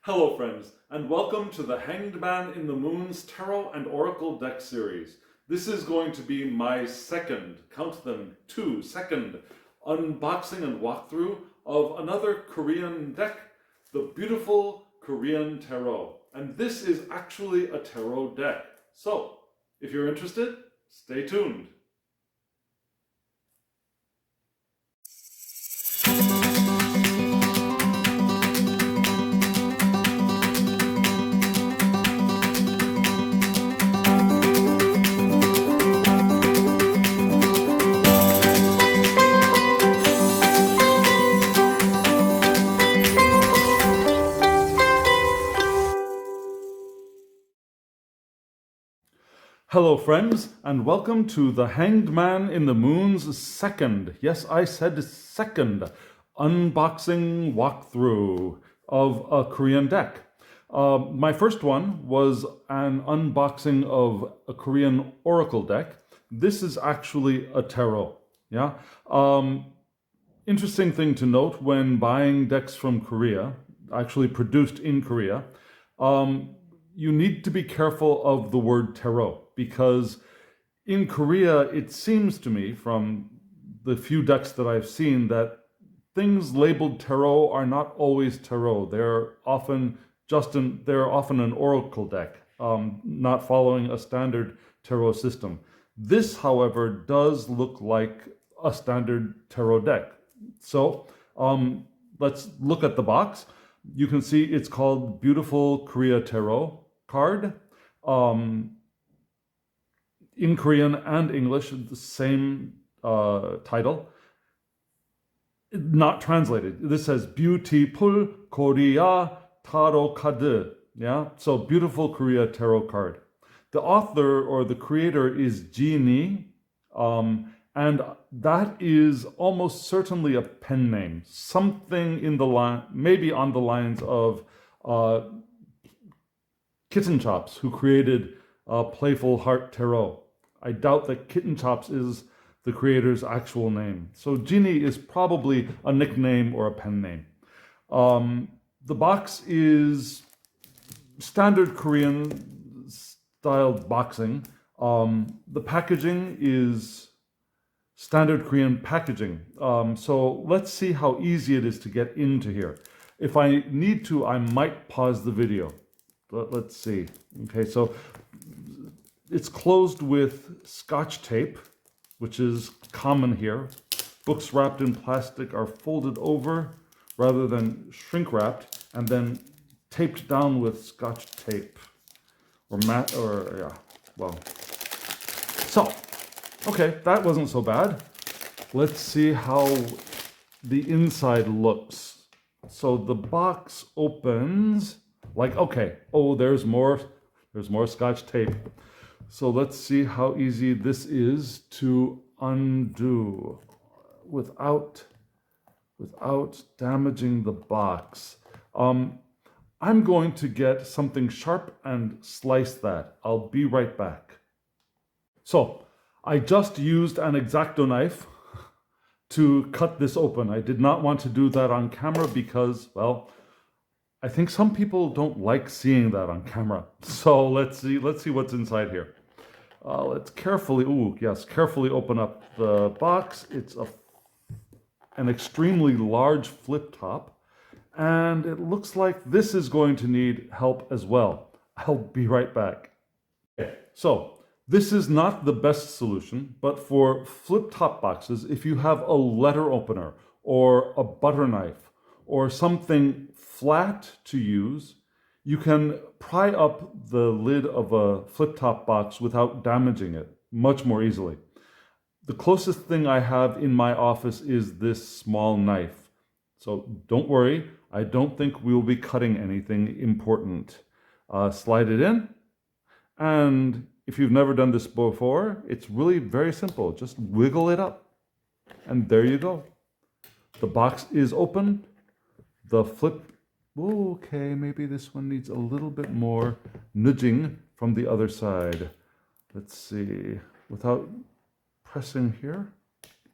Hello friends, and welcome to the Hanged Man in the Moon's Tarot and Oracle deck series. This is going to be my second, count them, second unboxing and walkthrough of another Korean deck, the beautiful Korean Tarot. And this is actually a tarot deck. So, if you're interested, stay tuned. Hello friends, and welcome to the Hanged Man in the Moon's second, yes I said second, unboxing walkthrough of a Korean deck. My first one was an unboxing of a Korean oracle deck. This is actually a tarot, yeah? Interesting thing to note when buying decks from Korea, actually produced in Korea, you need to be careful of the word tarot, because in Korea, it seems to me from the few decks that I've seen that things labeled tarot are not always tarot. They're often an oracle deck, not following a standard tarot system. This, however, does look like a standard tarot deck. So let's look at the box. You can see it's called Beautiful Korea Tarot card. In Korean and English, the same title, not translated. This says 뷰티플코리아 타로카드. Yeah, so Beautiful Korea Tarot card. The author or the creator is Jinie, and that is almost certainly a pen name. Something in the line, maybe on the lines of Kitten Chops, who created Playful Heart Tarot. I doubt that Kitten Chops is the creator's actual name. So Jinie is probably a nickname or a pen name. The box is standard Korean styled boxing. The packaging is standard Korean packaging. So let's see how easy it is to get into here. If I need to, I might pause the video. Let's see. Okay, so it's closed with Scotch tape, which is common here. Books wrapped in plastic are folded over rather than shrink wrapped and then taped down with Scotch tape So, okay, that wasn't so bad. Let's see how the inside looks. So the box opens like, okay, oh, there's more Scotch tape. So let's see how easy this is to undo without damaging the box. I'm going to get something sharp and slice that. I'll be right back. So I just used an X-Acto knife to cut this open. I did not want to do that on camera because, well, I think some people don't like seeing that on camera. So let's see what's inside here. Let's carefully open up the box. It's an extremely large flip top, and it looks like this is going to need help as well. I'll be right back. Okay, so this is not the best solution, but for flip top boxes, if you have a letter opener or a butter knife or something flat to use, you can pry up the lid of a flip-top box without damaging it much more easily. The closest thing I have in my office is this small knife. So don't worry, I don't think we'll be cutting anything important. Slide it in, and if you've never done this before, it's really very simple. Just wiggle it up, and there you go. The box is open. The flip, okay, maybe this one needs a little bit more nudging from the other side. Let's see, without pressing here.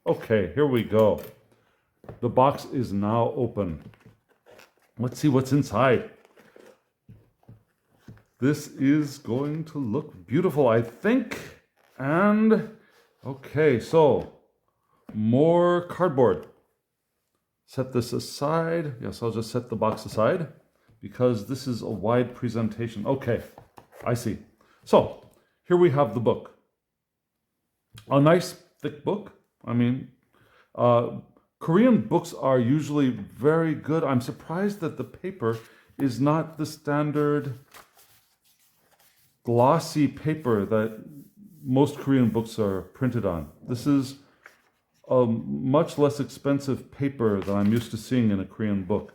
Okay, here we go. The box is now open. Let's see what's inside. This is going to look beautiful, I think. And okay, so more cardboard. Set this aside. Yes, I'll just set the box aside because this is a wide presentation. Okay, I see. So here we have the book. A nice thick book. I mean, Korean books are usually very good. I'm surprised that the paper is not the standard glossy paper that most Korean books are printed on. This is a much less expensive paper than I'm used to seeing in a Korean book.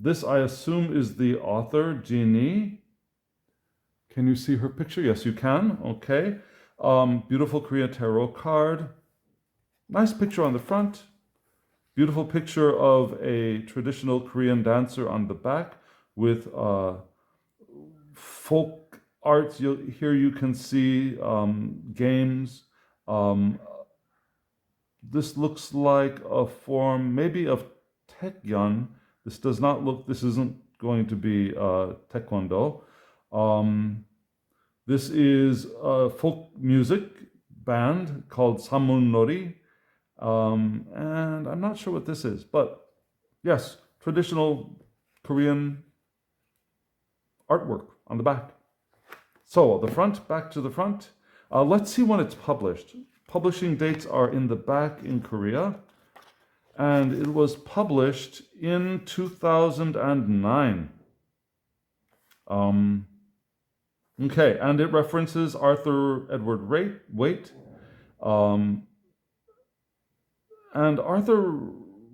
This, I assume, is the author, Jinie. Can you see her picture? Yes, you can. Okay. Beautiful Korean tarot card. Nice picture on the front. Beautiful picture of a traditional Korean dancer on the back with folk arts. Here you can see games. This looks like a form maybe of taekyon. This does not look, this isn't going to be taekwondo. This is a folk music band called Samunnori. And I'm not sure what this is, but yes, traditional Korean artwork on the back. So the front, back to the front. Let's see when it's published. Publishing dates are in the back in Korea, and it was published in 2009. Okay, and it references Arthur Edward Waite, and Arthur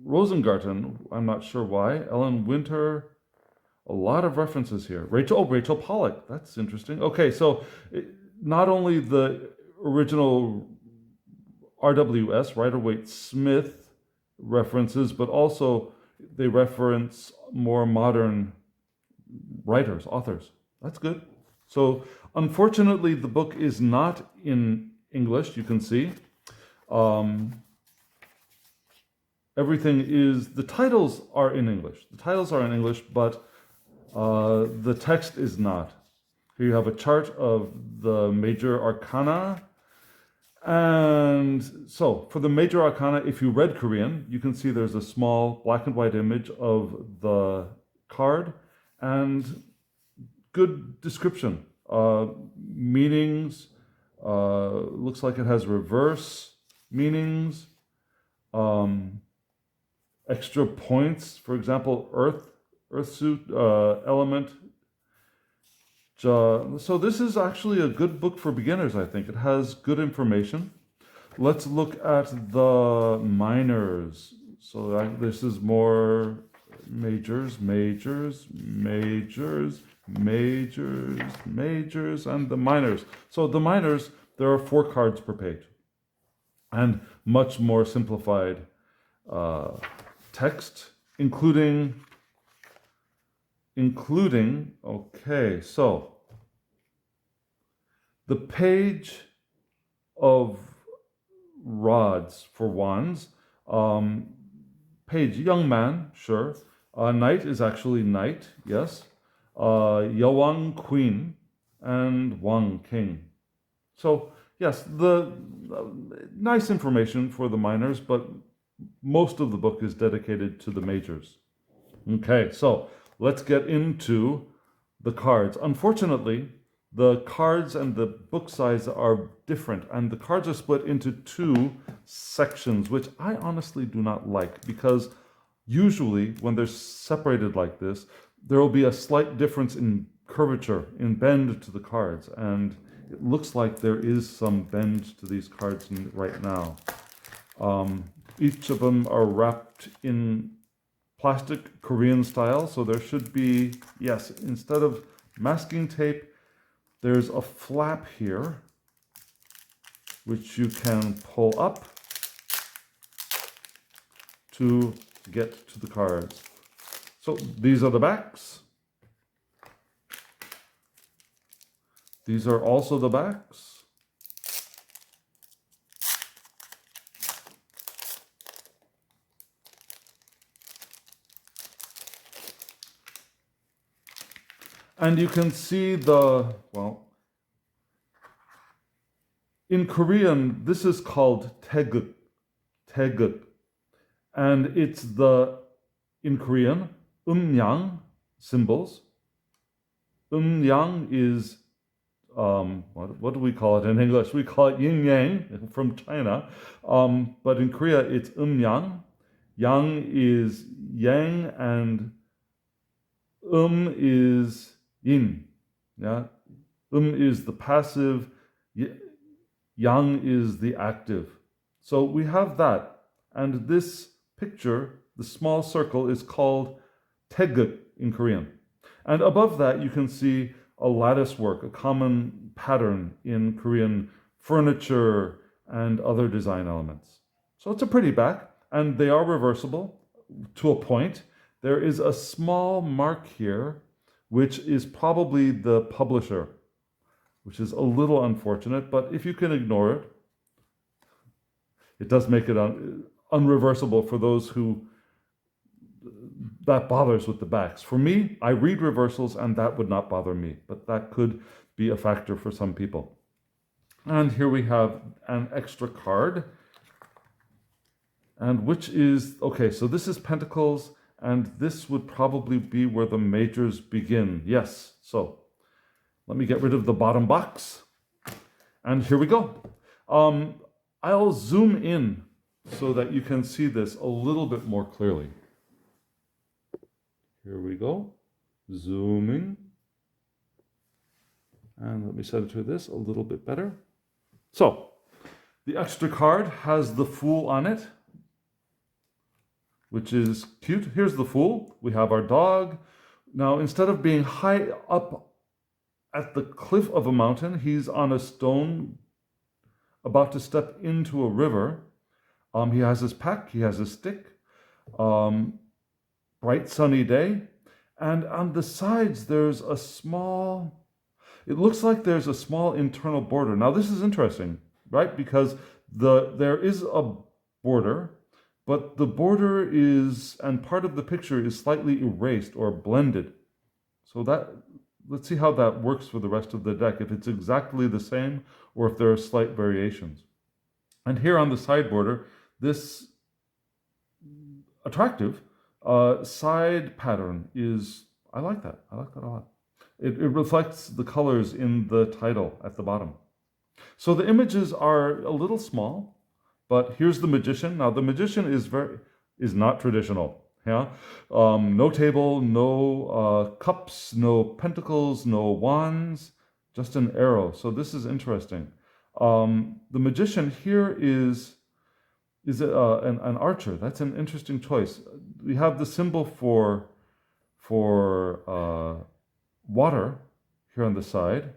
Rosengarten. I'm not sure why. Ellen Winter. A lot of references here. Rachel Pollack. That's interesting. Okay, so not only the original RWS, Rider-Waite-Smith references, but also they reference more modern writers, authors. That's good. So unfortunately, the book is not in English, you can see. Everything is, the titles are in English. The titles are in English, but the text is not. Here you have a chart of the major arcana. And so for the major arcana, if you read Korean, you can see there's a small black and white image of the card and good description. Meanings, looks like it has reverse meanings, extra points, for example, earth suit, element. So this is actually a good book for beginners, I think. It has good information. Let's look at the minors. So this is more majors, majors, majors, majors, majors, and the minors. So the minors, there are 4 cards per page. And much more simplified text, including, okay, so the page of rods for wands, page young man, sure. Knight is actually knight, yes. Yewang queen and Wang king. So yes, the nice information for the minors, but most of the book is dedicated to the majors. Okay, so let's get into the cards. Unfortunately, the cards and the book size are different, and the cards are split into 2 sections, which I honestly do not like, because usually when they're separated like this, there will be a slight difference in curvature, in bend to the cards, and it looks like there is some bend to these cards right now. Each of them are wrapped in plastic Korean style, so there should be, yes, instead of masking tape, there's a flap here, which you can pull up to get to the cards. So these are the backs. These are also the backs. And you can see in Korean, this is called taeguk, taeguk. And it's in Korean, yang symbols. Yang is, what do we call it in English? We call it yin yang from China. But in Korea, it's yang. Yang is yang and is yin. Yeah, is the passive, yang is the active. So we have that, and this picture, the small circle, is called taeguk in Korean. And above that, you can see a lattice work, a common pattern in Korean furniture and other design elements. So it's a pretty back, and they are reversible to a point. There is a small mark here, which is probably the publisher, which is a little unfortunate, but if you can ignore it, it does make it unreversible for those who that bothers with the backs. For me, I read reversals and that would not bother me, but that could be a factor for some people. And here we have an extra card, and which is, okay, so this is Pentacles, and this would probably be where the majors begin. Yes, so let me get rid of the bottom box, and here we go. I'll zoom in so that you can see this a little bit more clearly. Here we go, zooming. And let me set it to this a little bit better. So, the extra card has the Fool on it, which is cute. Here's the Fool. We have our dog. Now, instead of being high up at the cliff of a mountain, he's on a stone about to step into a river. He has his pack, he has his stick. Bright sunny day, and on the sides there's a small, it looks like there's a small internal border. Now this is interesting, right? Because there is a border, but the border is, and part of the picture is slightly erased or blended. So let's see how that works for the rest of the deck, if it's exactly the same or if there are slight variations. And here on the side border, this attractive side pattern is, I like that a lot. It reflects the colors in the title at the bottom. So the images are a little small, but here's the Magician. Now the Magician is not traditional. Yeah, no table, no cups, no pentacles, no wands, just an arrow. So this is interesting. The Magician here is an archer. That's an interesting choice. We have the symbol for water here on the side.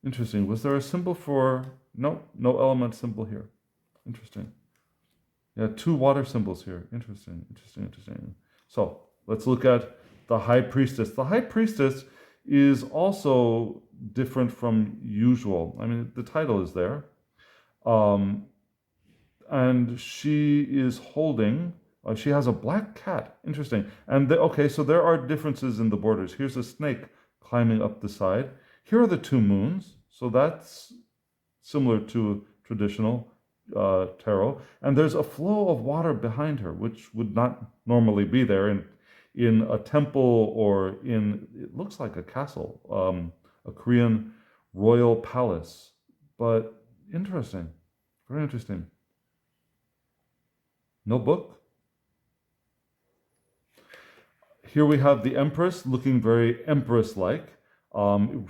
Interesting. Was there a symbol for, no element symbol here. Interesting. Yeah, 2 water symbols here. Interesting. So let's look at the High Priestess. The High Priestess is also different from usual. I mean, the title is there. And she is holding, she has a black cat. Interesting. And okay, so there are differences in the borders. Here's a snake climbing up the side. Here are the 2 moons. So that's similar to traditional tarot. And there's a flow of water behind her, which would not normally be there in a temple or it looks like a castle, a Korean royal palace. But interesting, very interesting. No book. Here we have the Empress looking very Empress-like,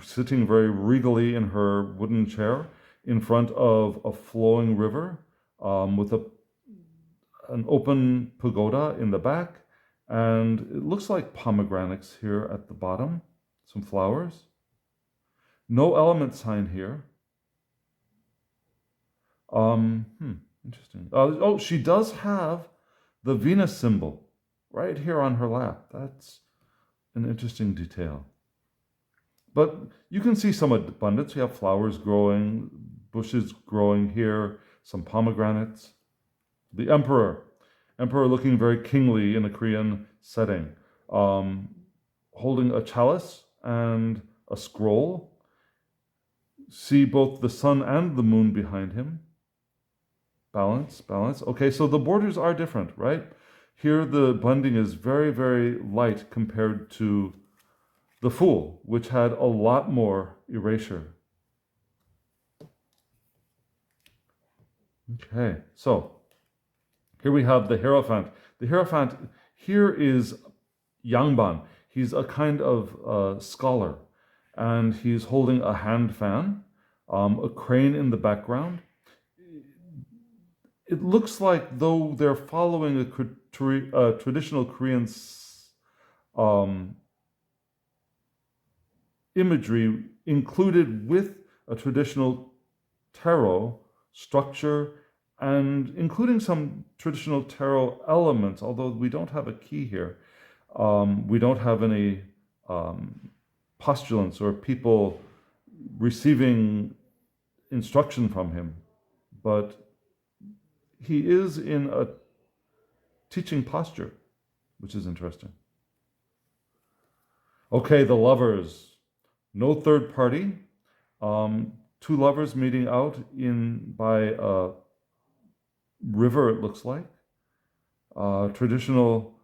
sitting very regally in her wooden chair in front of a flowing river with an open pagoda in the back. And it looks like pomegranates here at the bottom, some flowers. No element sign here. Interesting. Oh, she does have the Venus symbol right here on her lap. That's an interesting detail. But you can see some abundance. We have flowers growing, bushes growing here, some pomegranates. The Emperor looking very kingly in a Korean setting, holding a chalice and a scroll. See both the sun and the moon behind him. Balance, balance. Okay, so the borders are different, right? Here the blending is very, very light compared to the Fool, which had a lot more erasure. Okay, so here we have the Hierophant. The Hierophant here is Yangban. He's a kind of scholar, and he's holding a hand fan, a crane in the background. It looks like though they're following a traditional Korean imagery included with a traditional Taro structure and including some traditional Taro elements, although we don't have a key here. We don't have any postulants or people receiving instruction from him, but he is in a teaching posture, which is interesting. Okay, the lovers. No third party. Two lovers meeting out by a river, it looks like. Traditional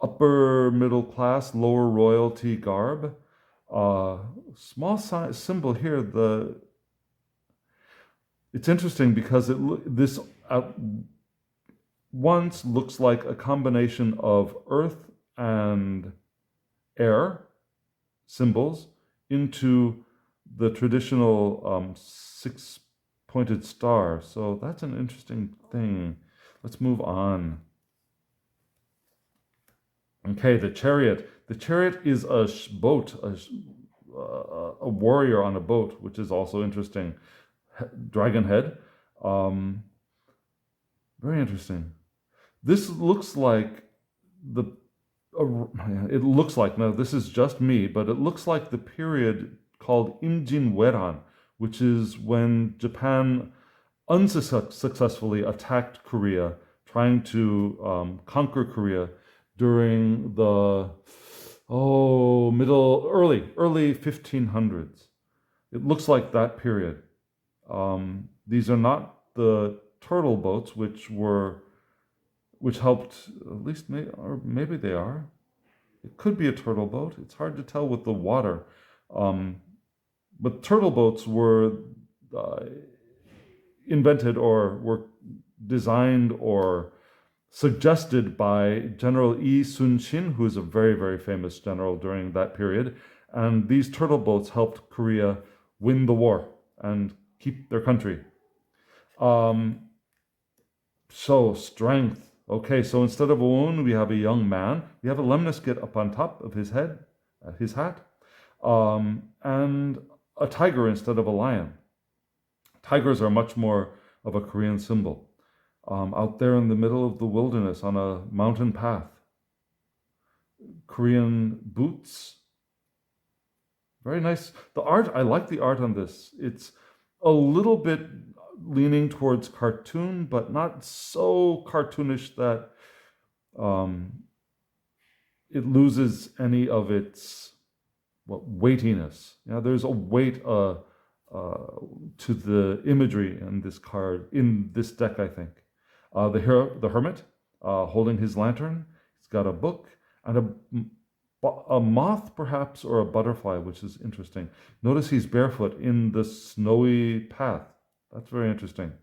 upper middle class, lower royalty garb. Small symbol here. It's interesting because this at once looks like a combination of earth and air symbols into the traditional six-pointed star. So that's an interesting thing. Let's move on. Okay, the Chariot. The Chariot is a boat, a warrior on a boat, which is also interesting. Dragon head. Very interesting. This looks like it looks like, now this is just me, but it looks like the period called Imjin-Weran, which is when Japan unsuccessfully attacked Korea, trying to conquer Korea during the early 1500s. It looks like that period. These are not the turtle boats, which helped, at least, or maybe they are. It could be a turtle boat. It's hard to tell with the water. But turtle boats were invented or were designed or suggested by General Yi Sun-shin, who is a very, very famous general during that period. And these turtle boats helped Korea win the war and keep their country. So strength. Okay, so instead of a woman, we have a young man. We have a lemniscate up on top of his head, his hat, and a tiger instead of a lion. Tigers are much more of a Korean symbol. Out there in the middle of the wilderness on a mountain path. Korean boots. Very nice. The art, I like the art on this. It's a little bit leaning towards cartoon, but not so cartoonish that it loses any of its weightiness. Yeah, there's a weight to the imagery in this card, in this deck, I think. The hermit holding his lantern. He's got a book and a moth, perhaps, or a butterfly, which is interesting. Notice he's barefoot in the snowy path. That's very interesting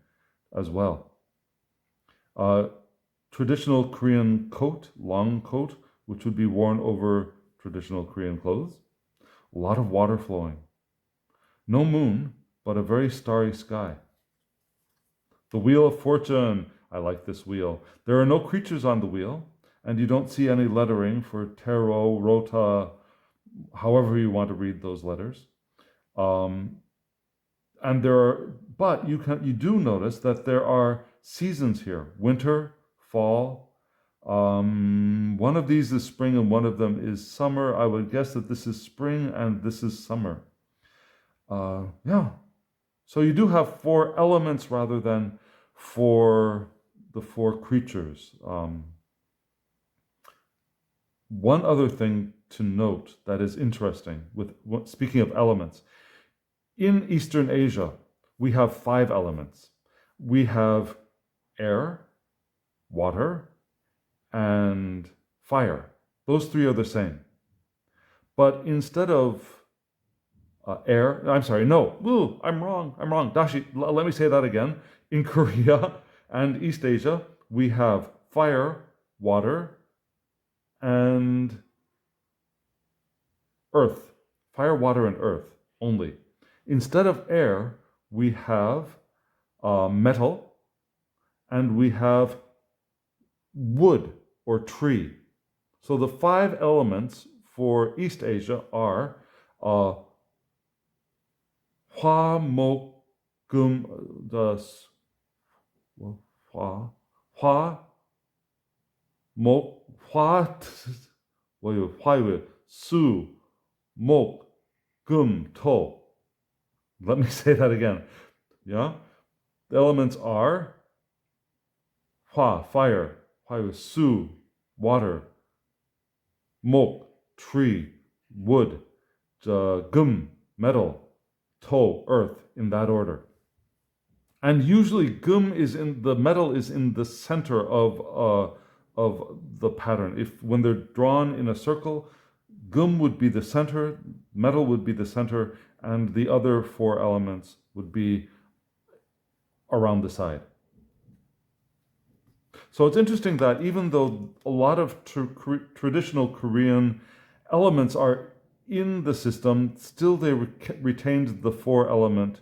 as well. Traditional Korean coat, long coat, which would be worn over traditional Korean clothes. A lot of water flowing. No moon, but a very starry sky. The Wheel of Fortune. I like this wheel. There are no creatures on the wheel, and you don't see any lettering for Taro, Rota, however you want to read those letters. But you do notice that there are seasons here: winter, fall. One of these is spring, and one of them is summer. I would guess that this is spring and this is summer. Yeah. So you do have 4 elements rather than the 4 creatures. one other thing to note that is interesting with speaking of elements. In Eastern Asia, we have 5 elements. We have air, water, and fire. Those 3 are the same. But instead of air, I'm sorry, no, ooh, I'm wrong. Dashi, let me say that again. In Korea and East Asia, we have fire, water, and earth. Fire, water, and earth only. Instead of air, we have metal, and we have wood or tree. So the 5 elements for East Asia are hwa, mok, gum, hwa, mok, su, mok, gum, to. Let me say that again. Yeah? The elements are hwa, fire, su, water, mok, tree, wood, gum, metal, to, earth, in that order. And usually the metal is in the center of the pattern. When they're drawn in a circle, gum would be the center, metal would be the center, and the other 4 elements would be around the side. So it's interesting that even though a lot of traditional Korean elements are in the system, still they retained the 4-element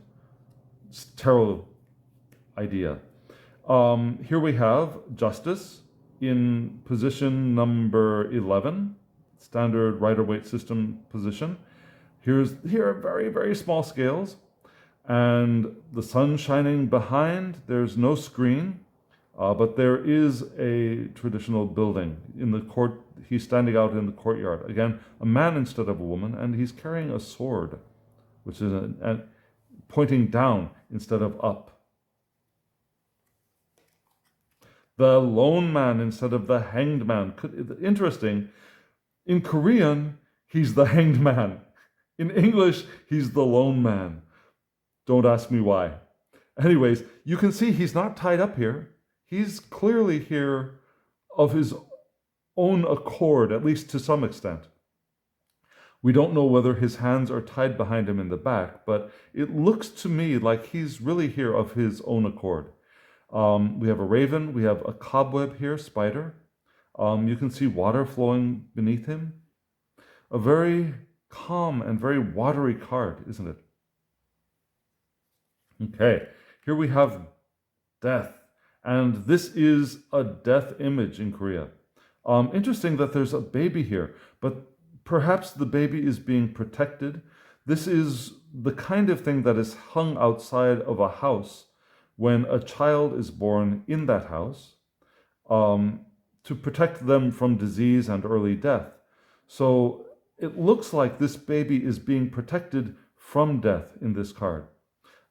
Taro idea. Here we have justice in position number 11, standard Rider-Waite system position. Here are very, very small scales, and the sun shining behind. There's no screen, but there is a traditional building in the court. He's standing out in the courtyard. Again, a man instead of a woman, and he's carrying a sword, which is pointing down instead of up. The lone man instead of the hanged man. Interesting. In Korean, he's the hanged man. In English, he's the lone man. Don't ask me why. Anyways, you can see he's not tied up here. He's clearly here of his own accord, at least to some extent. We don't know whether his hands are tied behind him in the back, but it looks to me like he's really here of his own accord. We have a raven, we have a cobweb here, spider. You can see water flowing beneath him. A very calm and very watery card, isn't it? Okay, here we have death. And this is a death image in Korea. Interesting that there's a baby here, but perhaps the baby is being protected. This is the kind of thing that is hung outside of a house when a child is born in that house to protect them from disease and early death. So it looks like this baby is being protected from death in this card.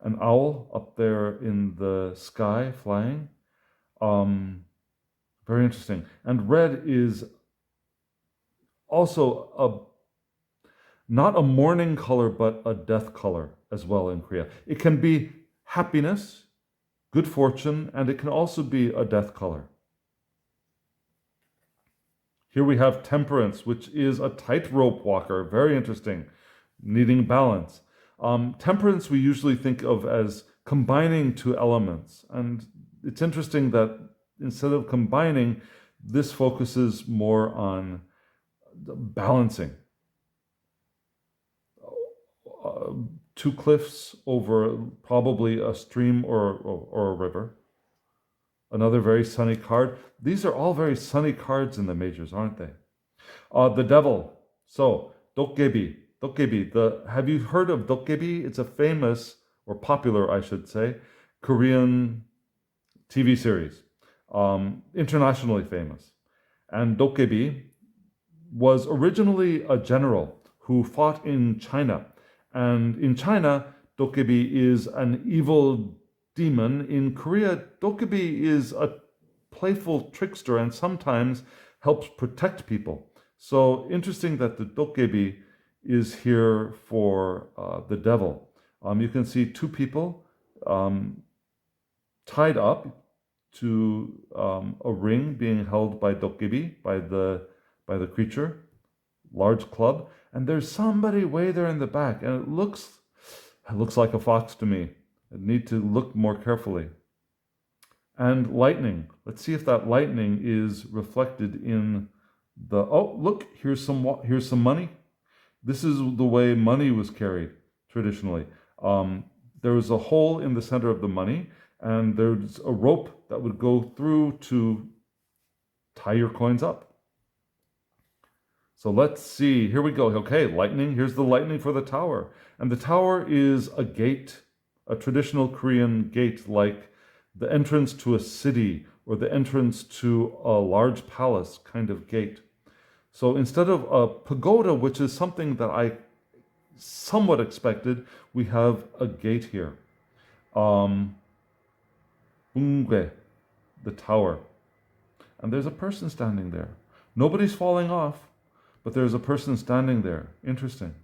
An owl up there in the sky flying. Very interesting. And red is also not a mourning color, but a death color as well in Korea. It can be happiness, good fortune, and it can also be a death color. Here we have Temperance, which is a tightrope walker. Very interesting, needing balance. Temperance we usually think of as combining 2 elements. And it's interesting that instead of combining, this focuses more on balancing. 2 cliffs over probably a stream or a river. Another very sunny card. These are all very sunny cards in the majors, aren't they? The devil. So, dokgebi. Have you heard of dokgebi? It's a famous, or popular, I should say, Korean TV series. Internationally famous. And dokgebi was originally a general who fought in China. And in China, dokgebi is an evil demon. In Korea, dokgebi is a playful trickster and sometimes helps protect people. So interesting that the dokkebi is here for the devil. You can see two people tied up to a ring being held by dokkebi, by the creature, large club, and there's somebody way there in the back, and it looks like a fox to me. I need to look more carefully. And lightning. Let's see if that lightning is reflected in the. Oh, look! Here's some money. This is the way money was carried traditionally. There was a hole in the center of the money, and there's a rope that would go through to tie your coins up. So let's see. Here we go. Okay, lightning. Here's the lightning for the tower. And the tower is a gate, a traditional Korean gate, like the entrance to a city or the entrance to a large palace kind of gate. So instead of a pagoda, which is something that I somewhat expected, we have a gate here. Bungwe, the tower. And there's a person standing there. Nobody's falling off, but there's a person standing there. Interesting.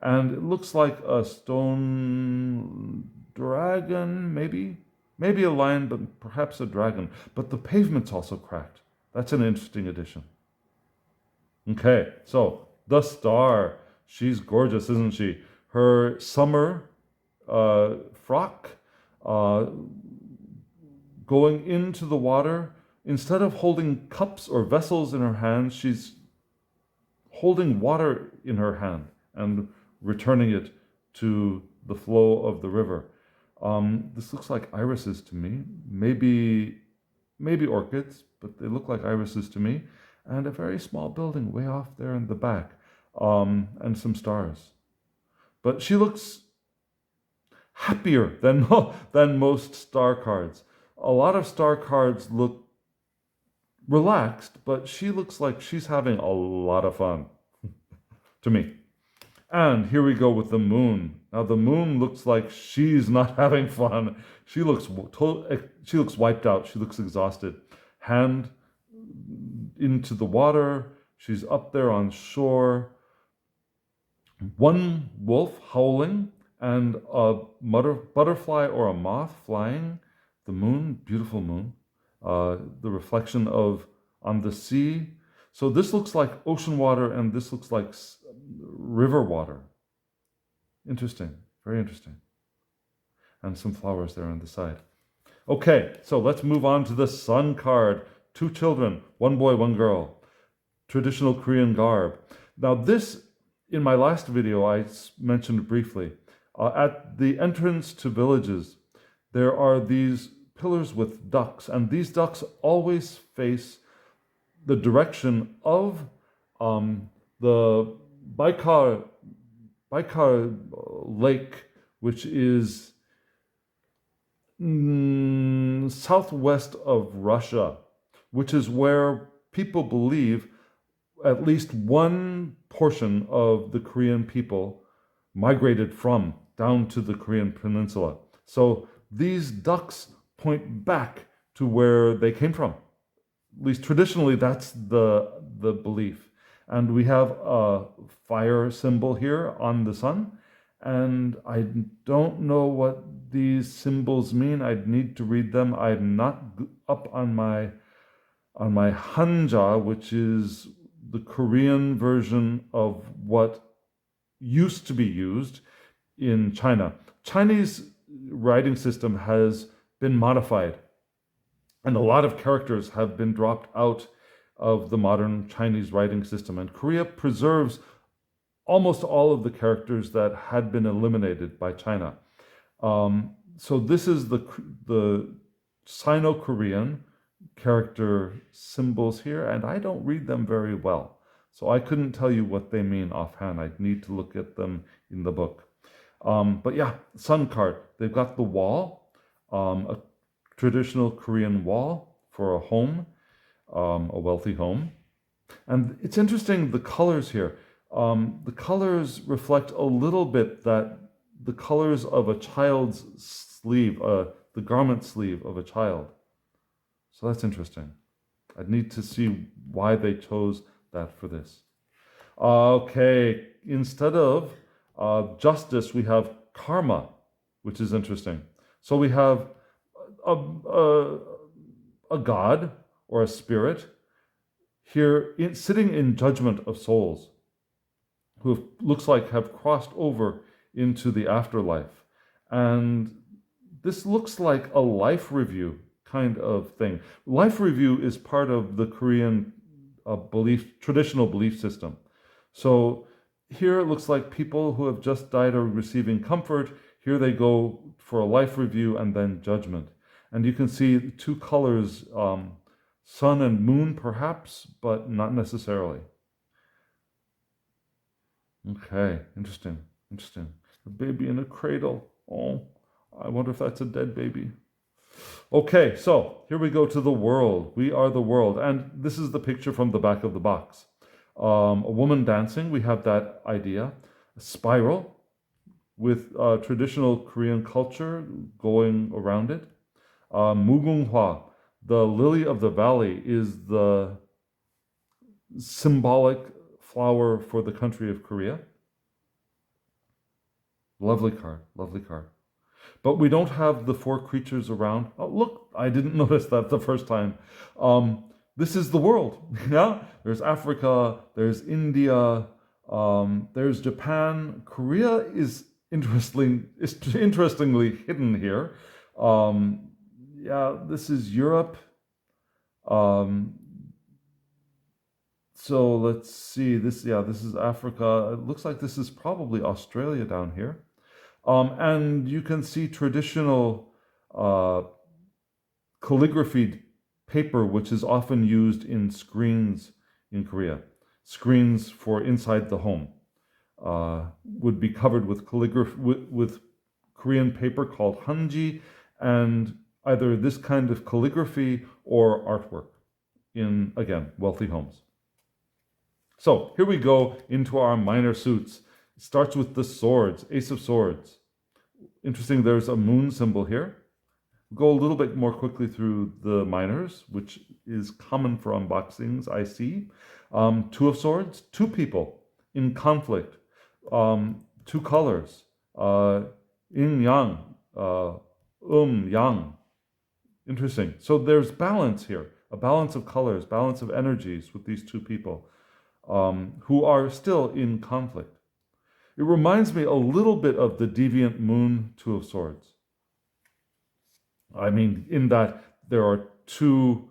And it looks like a stone dragon, maybe a lion, but perhaps a dragon. But the pavement's also cracked. That's an interesting addition. Okay, so the star. She's gorgeous, isn't she? Her summer frock going into the water. Instead of holding cups or vessels in her hands, she's holding water in her hand and returning it to the flow of the river. This looks like irises to me. Maybe orchids, but they look like irises to me. And a very small building way off there in the back, and some stars. But she looks happier than most star cards. A lot of star cards look relaxed, but she looks like she's having a lot of fun to me. And here we go with the moon. Now the moon looks like she's not having fun. She looks wiped out. She looks exhausted. Hand into the water. She's up there on shore. One wolf howling and a butterfly or a moth flying. The moon, beautiful moon. The reflection on the sea. So this looks like ocean water and this looks like river water. Interesting, very interesting. And some flowers there on the side. Okay, so let's move on to the sun card. 2 children, 1 boy, 1 girl. Traditional Korean garb. Now this, in my last video, I mentioned briefly. At the entrance to villages, there are these pillars with ducks, and these ducks always face the direction of the Baikal Lake, which is southwest of Russia, which is where people believe at least one portion of the Korean people migrated from down to the Korean peninsula. So these ducks point back to where they came from. At least traditionally, that's the belief. And we have a fire symbol here on the sun. And I don't know what these symbols mean. I'd need to read them. I'm not up on my Hanja, which is the Korean version of what used to be used in China. Chinese writing system has been modified, and a lot of characters have been dropped out of the modern Chinese writing system. And Korea preserves almost all of the characters that had been eliminated by China. So this is the Sino-Korean character symbols here, and I don't read them very well. So I couldn't tell you what they mean offhand. I'd need to look at them in the book. But yeah, sun card. They've got the wall, a traditional Korean wall for a home, a wealthy home. And it's interesting, the colors here. The colors reflect a little bit that the colors of a child's sleeve, the garment sleeve of a child. So that's interesting. I'd need to see why they chose that for this. Okay, instead of justice, we have karma, which is interesting. So we have a god or a spirit here sitting in judgment of souls who looks like have crossed over into the afterlife. And this looks like a life review kind of thing. Life review is part of the Korean traditional belief system. So here it looks like people who have just died are receiving comfort. Here they go for a life review and then judgment. And you can see two colors, sun and moon perhaps, but not necessarily. Okay, interesting. A baby in a cradle. Oh, I wonder if that's a dead baby. Okay, so here we go to the world. We are the world. And this is the picture from the back of the box. A woman dancing, we have that idea. A spiral with traditional Korean culture going around it. Mugunghwa, the lily of the valley, is the symbolic flower for the country of Korea. Lovely card. But we don't have the four creatures around. Oh, look, I didn't notice that the first time. This is the world. Yeah, there's Africa, there's India, there's Japan. Korea is interestingly hidden here. Yeah, this is Europe. So let's see. This is Africa. It looks like this is probably Australia down here. And you can see traditional calligraphied paper, which is often used in screens in Korea. Screens for inside the home would be covered with with Korean paper called hanji, and either this kind of calligraphy or artwork in, again, wealthy homes. So here we go into our minor suits. It starts with the swords, Ace of Swords. Interesting, there's a moon symbol here. Go a little bit more quickly through the minors, which is common for unboxings, I see. Two of Swords, two people in conflict. Two colors, yin yang, yang. Interesting. So there's balance here, a balance of colors, balance of energies with these two people who are still in conflict. It reminds me a little bit of the Deviant Moon, Two of Swords. I mean, in that there are two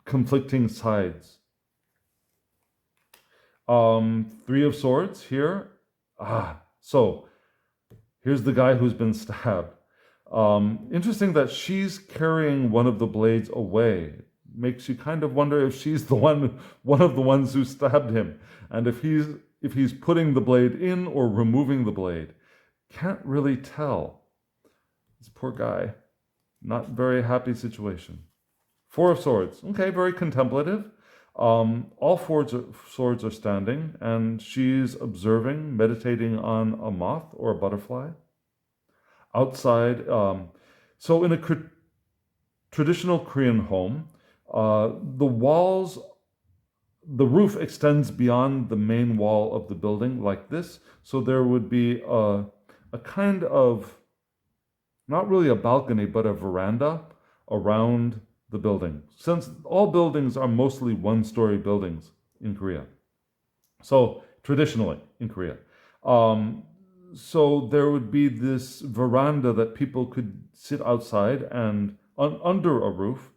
conflicting sides. Three of Swords here. So here's the guy who's been stabbed. Interesting that she's carrying one of the blades away. Makes you kind of wonder if she's one of the ones who stabbed him, and if he's putting the blade in or removing the blade. Can't really tell. This poor guy. Not very happy situation. Four of Swords. Okay, very contemplative. All four swords are standing, and she's observing, meditating on a moth or a butterfly. Outside, so in a traditional Korean home, the roof extends beyond the main wall of the building like this. So there would be a kind of, not really a balcony, but a veranda around the building. Since all buildings are mostly one-story buildings in Korea. So traditionally in Korea. So there would be this veranda that people could sit outside and under a roof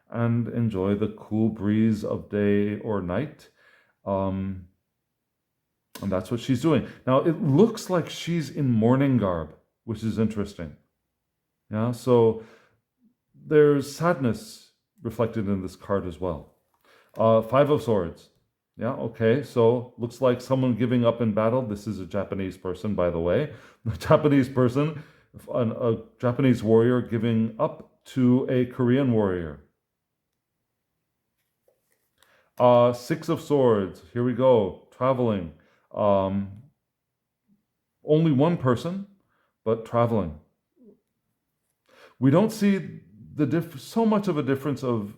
and enjoy the cool breeze of day or night. And that's what she's doing. Now, it looks like she's in mourning garb, which is interesting. Yeah, so there's sadness reflected in this card as well. Five of Swords. Yeah, okay, so looks like someone giving up in battle. This is a Japanese person, by the way. A Japanese person, a Japanese warrior giving up to a Korean warrior. Six of Swords. Here we go. Traveling. Only one person, but traveling. We don't see so much of a difference of,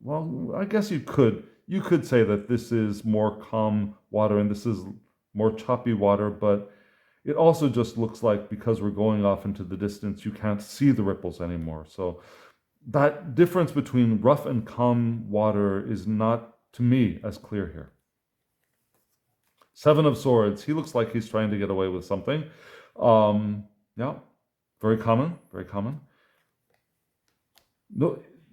well, I guess you could you could say that this is more calm water and this is more choppy water, but it also just looks like because we're going off into the distance, you can't see the ripples anymore. So that difference between rough and calm water is not, to me, as clear here. Seven of Swords. He looks like he's trying to get away with something. Yeah, very common, very common.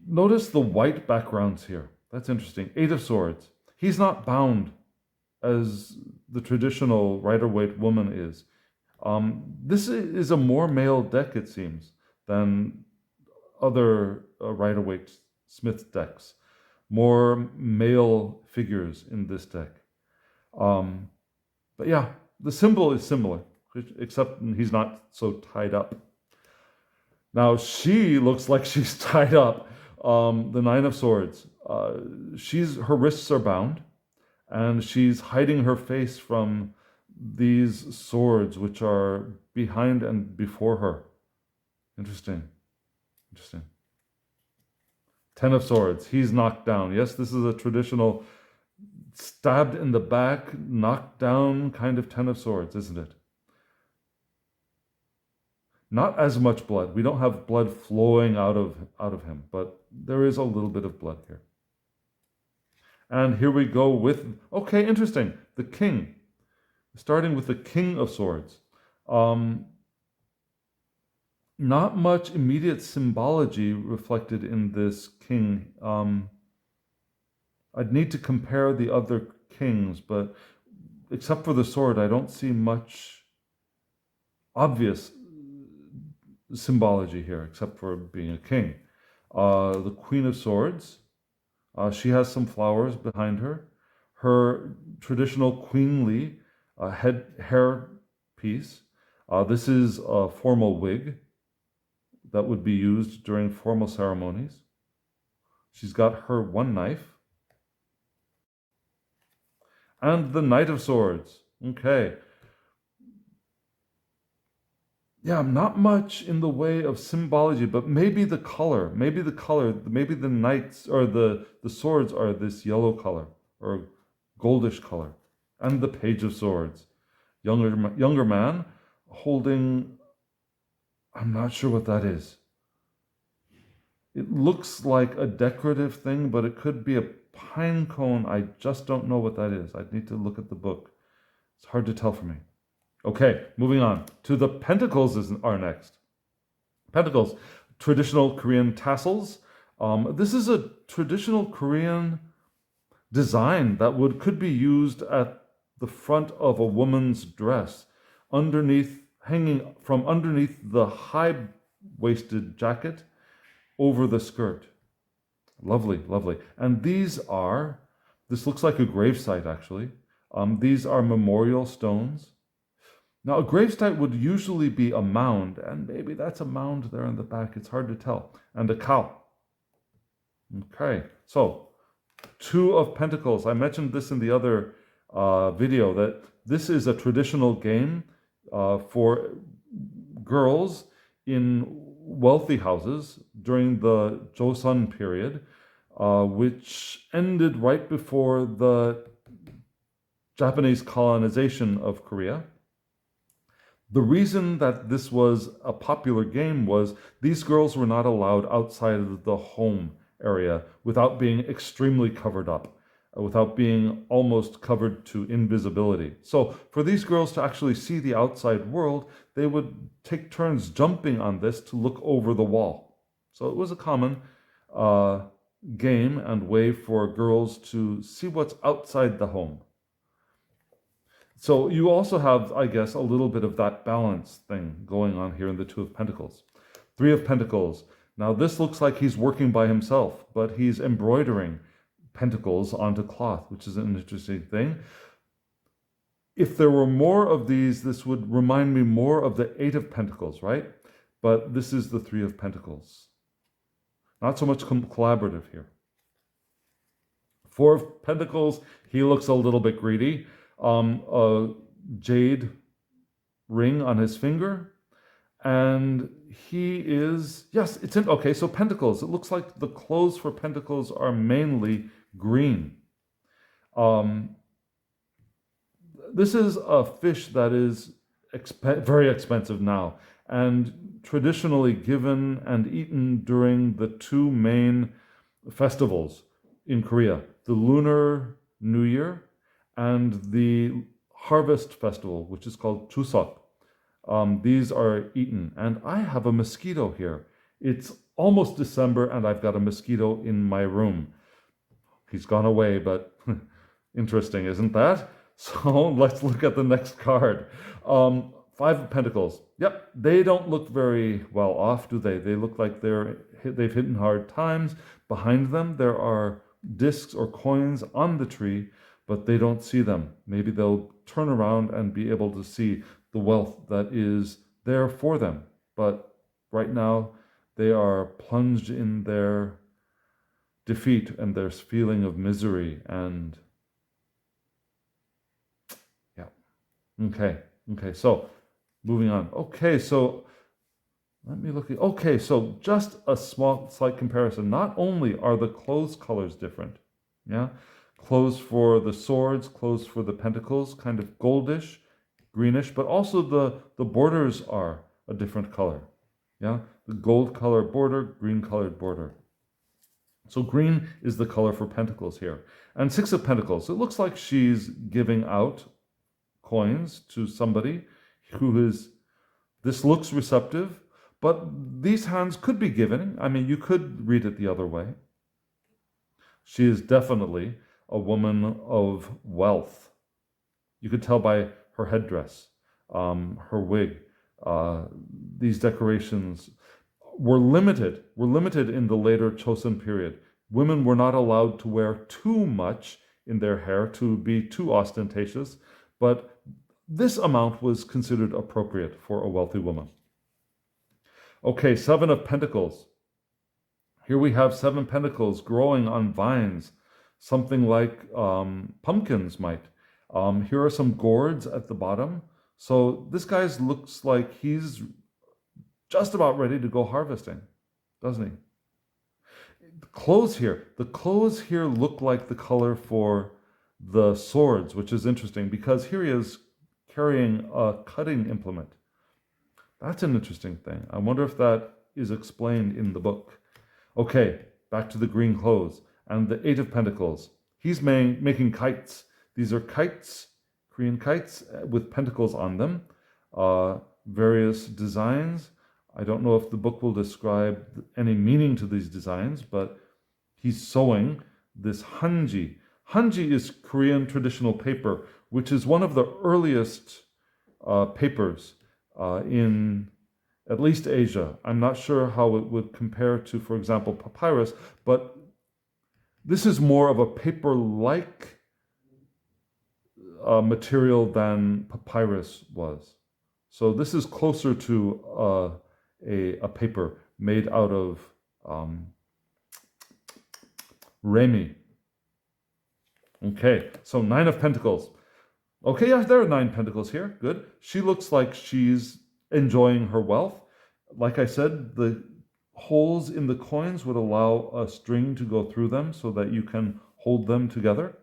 Notice the white backgrounds here. That's interesting. Eight of Swords. He's not bound as the traditional Rider-Waite woman is. This is a more male deck, it seems, than other Rider-Waite-Smith decks. More male figures in this deck. But yeah, the symbol is similar, except he's not so tied up. Now she looks like she's tied up. The Nine of Swords. Her wrists are bound, and she's hiding her face from these swords which are behind and before her. Interesting. Interesting. Ten of Swords. He's knocked down. Yes, this is a traditional stabbed in the back, knocked down kind of Ten of Swords, isn't it? Not as much blood. We don't have blood flowing out of him, but there is a little bit of blood here. And here we go with, okay, interesting, the King. Starting with the King of Swords. Not much immediate symbology reflected in this King. I'd need to compare the other kings, but except for the sword, I don't see much obvious symbology here, except for being a king. The Queen of Swords, she has some flowers behind her. Her traditional queenly hair piece. This is a formal wig that would be used during formal ceremonies. She's got her one knife. And the Knight of Swords. Okay. Yeah, not much in the way of symbology, but maybe the color, maybe the knights or the swords are this yellow color or goldish color. And the Page of Swords. Younger man holding, I'm not sure what that is. It looks like a decorative thing, but it could be a pine cone. I just don't know what that is. I'd need to look at the book. It's hard to tell for me. Okay, moving on to the Pentacles are next. Pentacles, traditional Korean tassels. This is a traditional Korean design that could be used at the front of a woman's dress, hanging from underneath the high-waisted jacket over the skirt. Lovely, lovely. And this looks like a gravesite actually. These are memorial stones. Now a gravesite would usually be a mound, and maybe that's a mound there in the back. It's hard to tell. And a cow. Okay, so Two of Pentacles. I mentioned this in the other video, that this is a traditional game for girls in wealthy houses during the Joseon period, which ended right before the Japanese colonization of Korea. The reason that this was a popular game was these girls were not allowed outside of the home area without being extremely covered up, without being almost covered to invisibility. So for these girls to actually see the outside world, they would take turns jumping on this to look over the wall. So it was a common game and way for girls to see what's outside the home. So you also have, I guess, a little bit of that balance thing going on here in the Two of Pentacles. Three of Pentacles. Now this looks like he's working by himself, but he's embroidering pentacles onto cloth, which is an interesting thing. If there were more of these, this would remind me more of the Eight of Pentacles, right? But this is the Three of Pentacles. Not so much collaborative here. Four of Pentacles, he looks a little bit greedy. A jade ring on his finger, and he is, yes, okay, so Pentacles. It looks like the clothes for Pentacles are mainly green. Um, this is a fish that is very expensive now, and traditionally given and eaten during the two main festivals in Korea, the Lunar New Year and the Harvest Festival, which is called Chuseok. These are eaten, and I have a mosquito here. It's almost December, and I've got a mosquito in my room. He's gone away, but interesting, isn't that? So let's look at the next card. Five of Pentacles. Yep, they don't look very well off, do they? They look like they've hit hard times. Behind them, there are discs or coins on the tree, but they don't see them. Maybe they'll turn around and be able to see the wealth that is there for them. But right now, they are plunged in their defeat and their feeling of misery. And yeah, okay, so moving on. Okay, so let me look at, okay, so just a slight comparison. Not only are the clothes colors different, yeah, clothes for the swords, clothes for the pentacles, kind of goldish, greenish, but also the borders are a different color, yeah, the gold color border, green colored border. So green is the color for pentacles here. And Six of Pentacles, it looks like she's giving out coins to somebody who is, this looks receptive, but these hands could be giving. I mean, you could read it the other way. She is definitely a woman of wealth. You could tell by her headdress, her wig. These decorations were limited in the later Chosun period. Women were not allowed to wear too much in their hair to be too ostentatious, but this amount was considered appropriate for a wealthy woman. Okay, Seven of Pentacles. Here we have seven pentacles growing on vines, something like pumpkins might. Here are some gourds at the bottom. So this guy looks like he's just about ready to go harvesting, doesn't he? The clothes here look like the color for the swords, which is interesting because here he is carrying a cutting implement. That's an interesting thing. I wonder if that is explained in the book. Okay, back to the green clothes and the Eight of Pentacles. He's making kites. These are kites, Korean kites with pentacles on them, various designs. I don't know if the book will describe any meaning to these designs, but he's sewing this hanji. Hanji is Korean traditional paper, which is one of the earliest papers in at least Asia. I'm not sure how it would compare to, for example, papyrus, but this is more of a paper-like material than papyrus was. So this is closer to a paper made out of remi. Okay, so Nine of Pentacles. Okay, yeah, there are 9 pentacles here. Good. She looks like she's enjoying her wealth. Like I said, the holes in the coins would allow a string to go through them so that you can hold them together.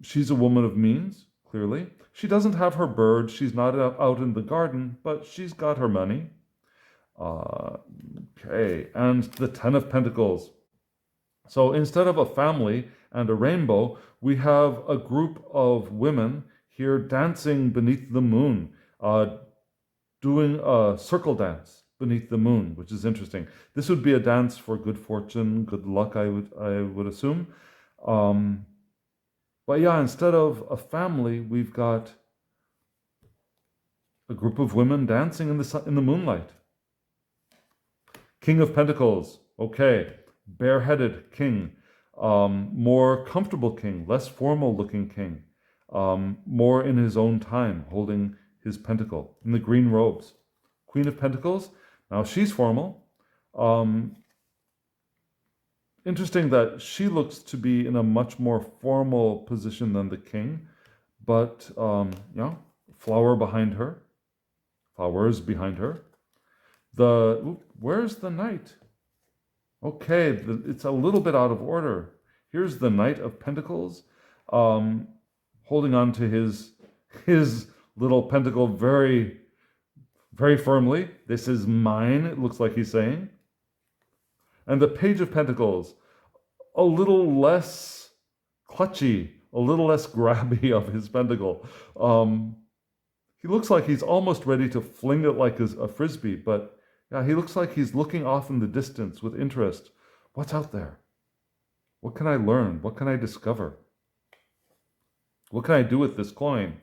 She's a woman of means, clearly. She doesn't have her bird. She's not out in the garden, but she's got her money. Okay, and the Ten of Pentacles. So instead of a family and a rainbow, we have a group of women here dancing beneath the moon, doing a circle dance beneath the moon, which is interesting. This would be a dance for good fortune, good luck, I would assume. But yeah, instead of a family, we've got a group of women dancing in the moonlight. King of Pentacles. Okay, bareheaded king. More comfortable king, less formal looking king. More in his own time, holding his pentacle in the green robes. Queen of Pentacles. Now she's formal. Interesting that she looks to be in a much more formal position than the king, but flowers behind her. Where's the knight? Okay, it's a little bit out of order. Here's the Knight of Pentacles, holding on to his little pentacle very, very firmly. This is mine, it looks like he's saying. And the Page of Pentacles, a little less clutchy, a little less grabby of his pentacle. He looks like he's almost ready to fling it like a frisbee, but yeah, he looks like he's looking off in the distance with interest. What's out there? What can I learn? What can I discover? What can I do with this coin?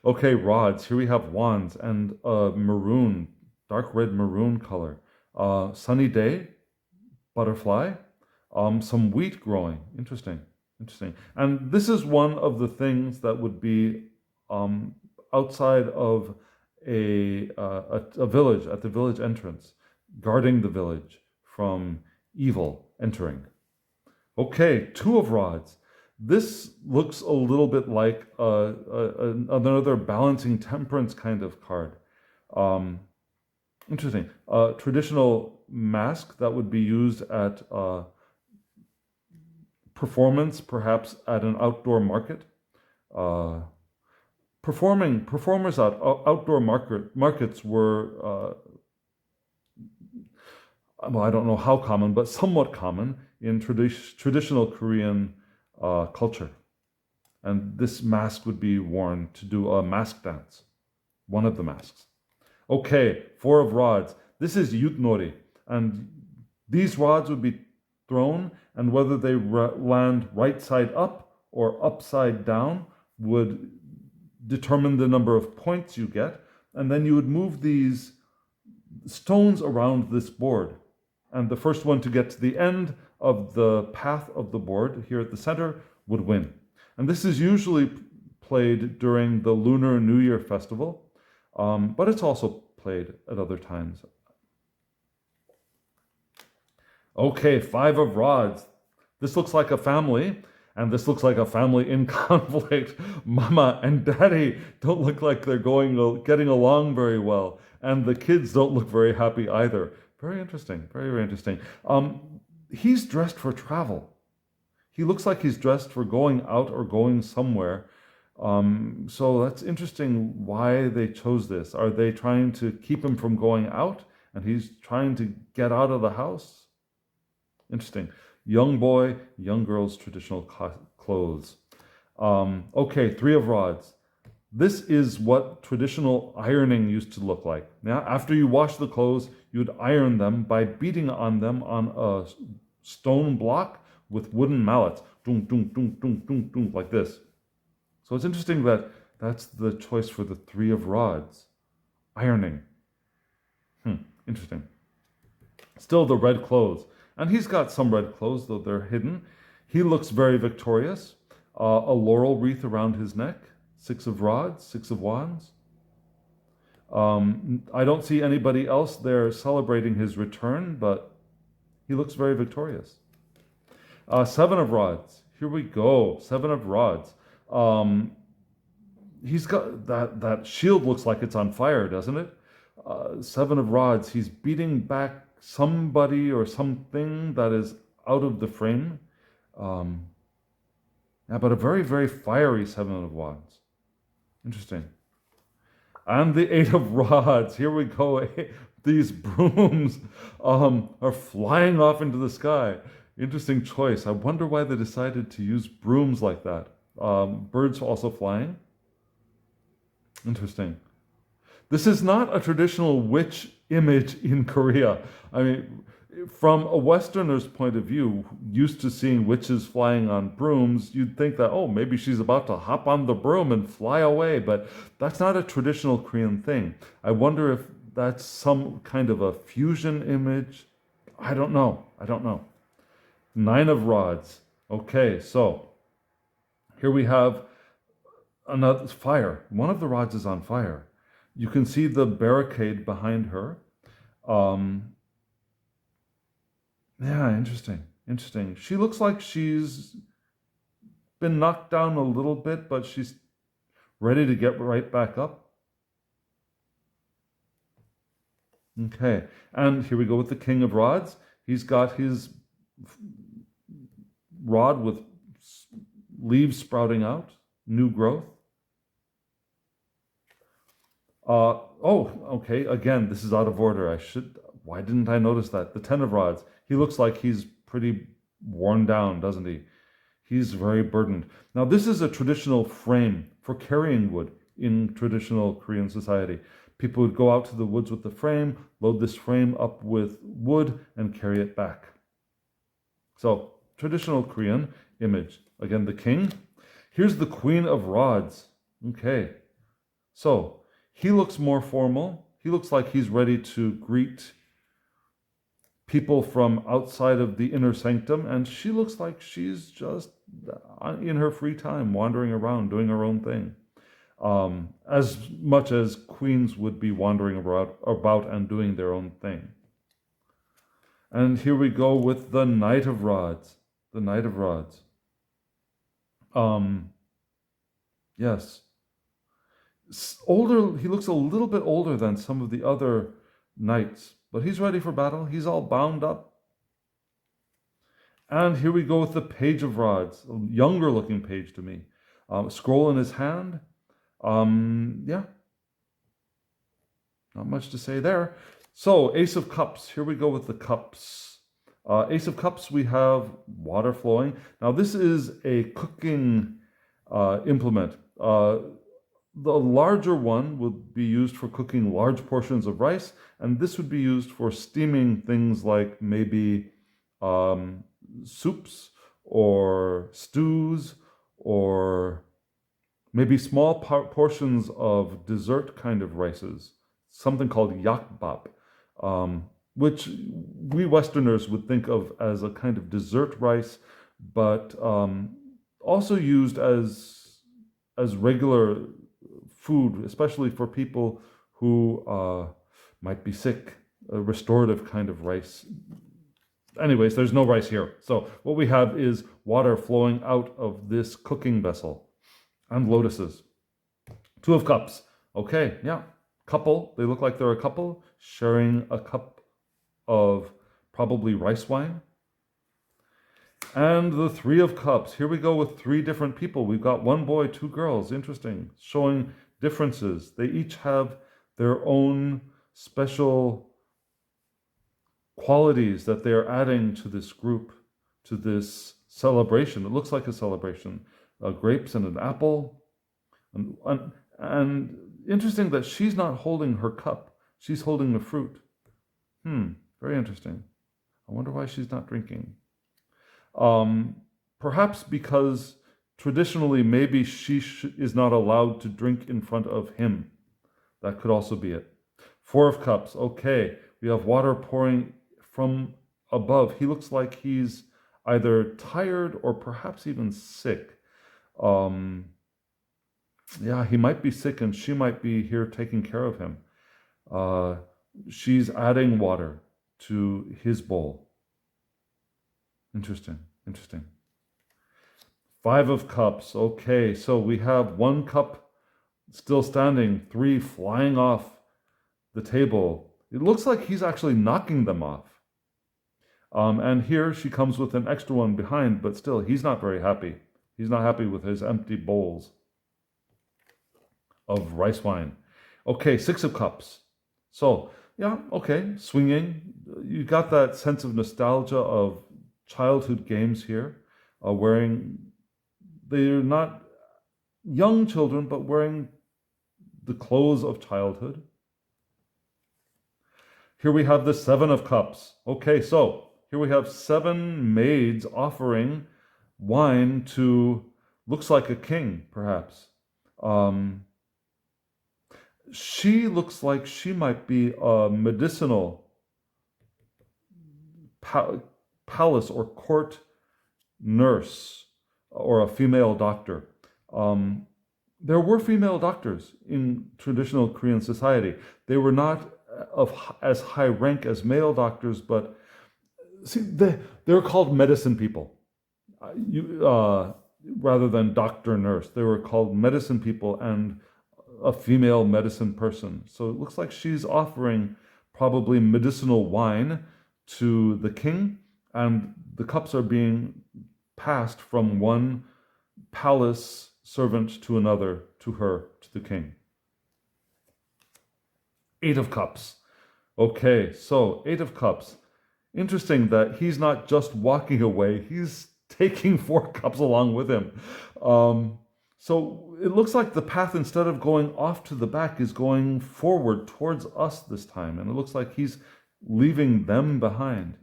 Okay, rods. Here we have wands and maroon, dark red maroon color. Sunny day, butterfly, some wheat growing. Interesting. And this is one of the things that would be outside of a village, at the village entrance, guarding the village from evil entering. Okay, Two of Rods. This looks a little bit like another balancing temperance kind of card. Interesting. Traditional mask that would be used at performance, perhaps at an outdoor market. Performers at outdoor markets were, well, I don't know how common, but somewhat common in traditional Korean culture. And this mask would be worn to do a mask dance, one of the masks. Okay, Four of Rods. This is yutnori, and these rods would be thrown, and whether they land right side up or upside down would determine the number of points you get, and then you would move these stones around this board, and the first one to get to the end of the path of the board here at the center would win. And this is usually played during the Lunar New Year festival, but it's also played at other times. Okay, Five of Rods. This looks like a family, and this looks like a family in conflict. Mama and Daddy don't look like they're getting along very well, and the kids don't look very happy either. Very interesting, very interesting. He's dressed for travel. He looks like he's dressed for going out or going somewhere. So that's interesting why they chose this. Are they trying to keep him from going out, and he's trying to get out of the house? Interesting. Young boy, young girl's traditional clothes. Okay, Three of Rods. This is what traditional ironing used to look like. Now, after you wash the clothes, you'd iron them by beating on them on a stone block with wooden mallets. Dung, dung, dung, dung, dung, dung, like this. So it's interesting that that's the choice for the Three of Rods. Ironing. Interesting. Still the red clothes. And he's got some red clothes, though they're hidden. He looks very victorious. A laurel wreath around his neck. Six of Rods, Six of Wands. I don't see anybody else there celebrating his return, but he looks very victorious. Seven of Rods. Here we go. Seven of Rods. He's got that shield looks like it's on fire, doesn't it? Seven of Rods. He's beating back somebody or something that is out of the frame. Yeah, but a very, very fiery Seven of Wands. Interesting. And the Eight of Rods. Here we go. These brooms are flying off into the sky. Interesting choice. I wonder why they decided to use brooms like that. Birds also flying. Interesting. This is not a traditional witch image in Korea. I mean, from a Westerner's point of view, used to seeing witches flying on brooms, you'd think that, oh, maybe she's about to hop on the broom and fly away, but that's not a traditional Korean thing. I wonder if that's some kind of a fusion image. I don't know. Nine of Rods. Okay, so here we have another fire. One of the rods is on fire. You can see the barricade behind her. Yeah, interesting. She looks like she's been knocked down a little bit, but she's ready to get right back up. Okay, and here we go with the King of Rods. He's got his rod with leaves sprouting out, new growth. Okay, again, this is out of order. Why didn't I notice that? The 10 of rods. He looks like he's pretty worn down, doesn't he? He's very burdened. Now, this is a traditional frame for carrying wood in traditional Korean society. People would go out to the woods with the frame, load this frame up with wood, and carry it back. So, traditional Korean image. Again, the king. Here's the queen of rods. Okay. So, he looks more formal. He looks like he's ready to greet people from outside of the inner sanctum, and she looks like she's just in her free time, wandering around, doing her own thing. As much as queens would be wandering about and doing their own thing. And here we go with the Knight of Rods. The Knight of Rods. Yes. Older, he looks a little bit older than some of the other knights, but he's ready for battle. He's all bound up. And here we go with the Page of Rods, a younger looking page to me. Scroll in his hand. Yeah. Not much to say there. So, Ace of Cups. Here we go with the cups. Ace of Cups, we have water flowing. Now, this is a cooking implement. The larger one would be used for cooking large portions of rice, and this would be used for steaming things like maybe soups or stews or maybe small portions of dessert kind of rices, something called yakbap, which we Westerners would think of as a kind of dessert rice, but also used as regular food, especially for people who might be sick, a restorative kind of rice. Anyways, there's no rice here. So what we have is water flowing out of this cooking vessel and lotuses. Two of Cups. Okay, yeah. Couple. They look like they're a couple sharing a cup of probably rice wine. And the Three of Cups. Here we go with three different people. We've got one boy, two girls. Interesting. Showing differences. They each have their own special qualities that they're adding to this group, to this celebration. It looks like a celebration. Grapes and an apple. And interesting that she's not holding her cup. She's holding the fruit. Very interesting. I wonder why she's not drinking. Perhaps because traditionally maybe she is not allowed to drink in front of him. That could also be it. Four of Cups. Okay, we have water pouring from above. He looks like he's either tired or perhaps even sick. Yeah, he might be sick and she might be here taking care of him. She's adding water to his bowl. Interesting. Five of Cups. Okay, so we have one cup still standing, three flying off the table. It looks like he's actually knocking them off. And here she comes with an extra one behind, but still, he's not very happy. He's not happy with his empty bowls of rice wine. Okay, Six of Cups. So, yeah, okay, swinging. You got that sense of nostalgia of childhood games here, they're not young children, but wearing the clothes of childhood. Here we have the Seven of Cups. Okay, so here we have seven maids offering wine to, looks like a king, perhaps. She looks like she might be a medicinal palace or court nurse or a female doctor. There were female doctors in traditional Korean society. They were not of as high rank as male doctors, but see, they're called medicine people. Rather than doctor nurse, they were called medicine people and a female medicine person. So it looks like she's offering probably medicinal wine to the king, and the cups are being passed from one palace servant to another, to her, to the king. 8 of Cups. Okay, so 8 of Cups. Interesting that he's not just walking away, he's taking 4 cups along with him. So it looks like the path, instead of going off to the back, is going forward towards us this time. And it looks like he's leaving them behind.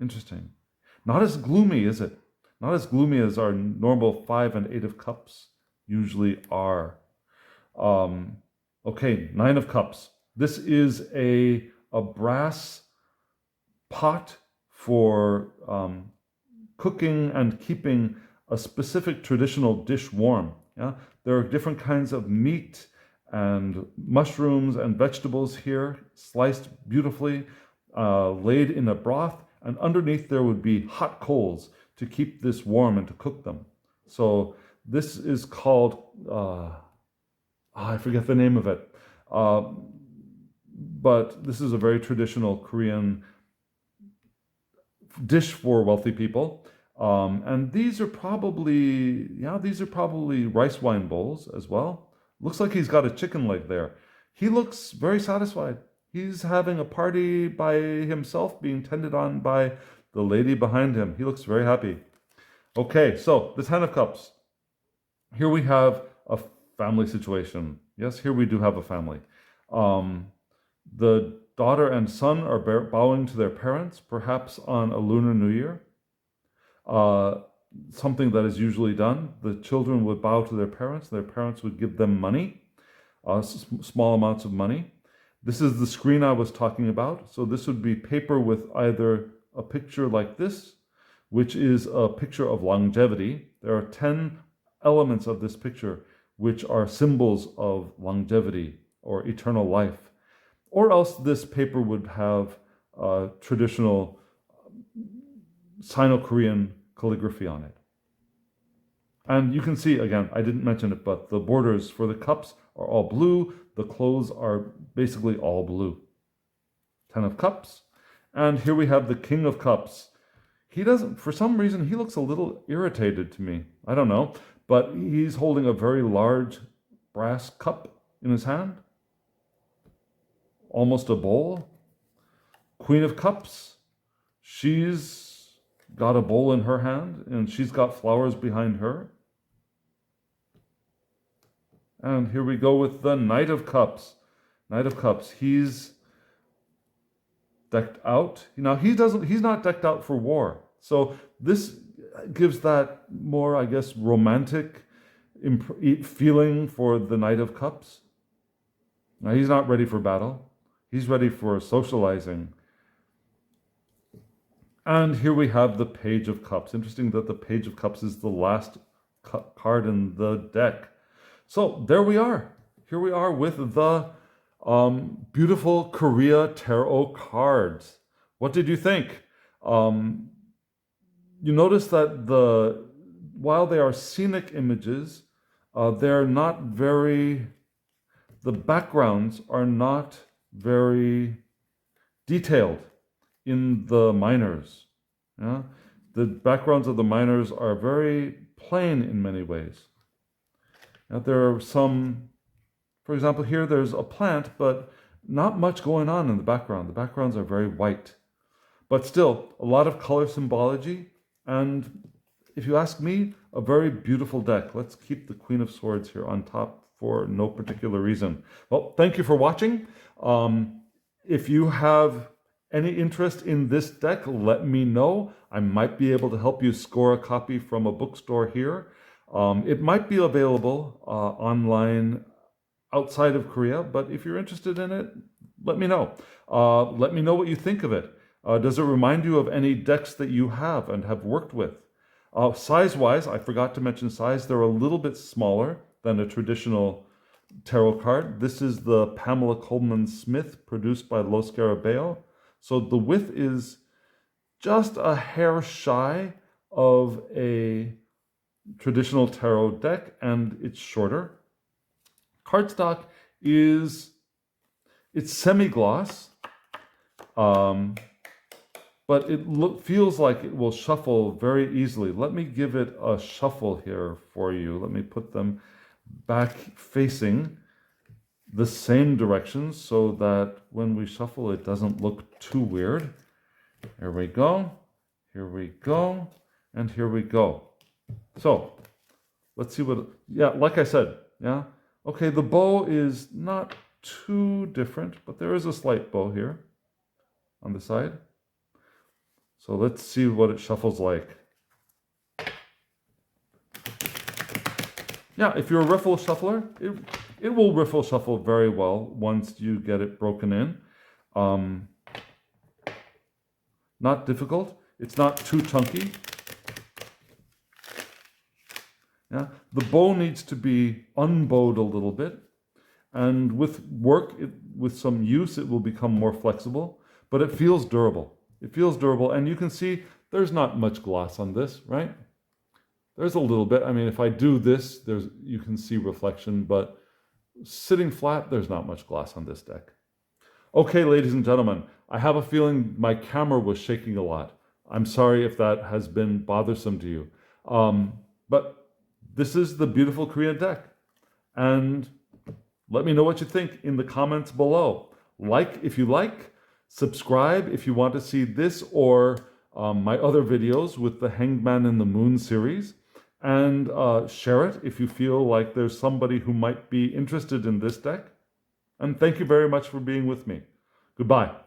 Interesting. Not as gloomy, is it? Not as gloomy as our normal 5 and 8 of Cups usually are. Okay, 9 of Cups. This is a brass pot for cooking and keeping a specific traditional dish warm. Yeah? There are different kinds of meat and mushrooms and vegetables here, sliced beautifully, laid in a broth, and underneath there would be hot coals to keep this warm and to cook them. So this is called, I forget the name of it, but this is a very traditional Korean dish for wealthy people. And these are probably rice wine bowls as well. Looks like he's got a chicken leg there. He looks very satisfied. He's having a party by himself, being tended on by the lady behind him. He looks very happy. Okay, so the 10 of Cups. Here we have a family situation. Yes, here we do have a family. The daughter and son are bowing to their parents, perhaps on a Lunar New Year. Something that is usually done. The children would bow to their parents would give them money, small amounts of money. This is the screen I was talking about. So this would be paper with either a picture like this, which is a picture of longevity. There are 10 elements of this picture which are symbols of longevity or eternal life. Or else this paper would have traditional Sino-Korean calligraphy on it. And you can see, again, I didn't mention it, but the borders for the cups are all blue. The clothes are basically all blue. 10 of Cups. And here we have the King of Cups. He doesn't, for some reason, he looks a little irritated to me. I don't know, but he's holding a very large brass cup in his hand. Almost a bowl. Queen of Cups. She's got a bowl in her hand, and she's got flowers behind her. And here we go with the Knight of Cups. Knight of Cups. He's decked out. Now he's not decked out for war. So this gives that more, I guess, romantic feeling for the Knight of Cups. Now he's not ready for battle. He's ready for socializing. And here we have the Page of Cups. Interesting that the Page of Cups is the last card in the deck. So there we are. Here we are with the beautiful Korea tarot cards. What did you think? You notice that while they are scenic images, they're not very, the backgrounds are not very detailed in the minors. Yeah? The backgrounds of the minors are very plain in many ways. Now, there are some, for example, here there's a plant, but not much going on in the background. The backgrounds are very white. But still, a lot of color symbology, and if you ask me, a very beautiful deck. Let's keep the Queen of Swords here on top for no particular reason. Well, thank you for watching. If you have any interest in this deck, let me know. I might be able to help you score a copy from a bookstore here. It might be available online outside of Korea, but if you're interested in it, let me know. Let me know what you think of it. Does it remind you of any decks that you have and have worked with? Size-wise, I forgot to mention size. They're a little bit smaller than a traditional tarot card. This is the Pamela Coleman Smith, produced by Los Scarabeo. So the width is just a hair shy of a traditional tarot deck, and it's shorter. Cardstock it's semi-gloss, but but it feels like it will shuffle very easily. Let me give it a shuffle here for you. Let me put them back facing the same direction so that when we shuffle it doesn't look too weird. Here we go, and here we go. So let's see what, yeah, like I said, yeah. Okay, the bow is not too different, but there is a slight bow here on the side. So let's see what it shuffles like. Yeah, if you're a riffle shuffler, it will riffle shuffle very well once you get it broken in. Not difficult. It's not too chunky. Yeah, the bow needs to be unbowed a little bit. And with work, with some use, it will become more flexible. But it feels durable. It feels durable, and you can see there's not much gloss on this, right? There's a little bit. I mean, if I do this, you can see reflection, but sitting flat, there's not much gloss on this deck. Okay, ladies and gentlemen, I have a feeling my camera was shaking a lot. I'm sorry if that has been bothersome to you. But this is the beautiful Korean deck. And let me know what you think in the comments below. Like if you like. Subscribe if you want to see this or my other videos with the Hanged Man in the Moon series. And share it if you feel like there's somebody who might be interested in this deck. And thank you very much for being with me. Goodbye.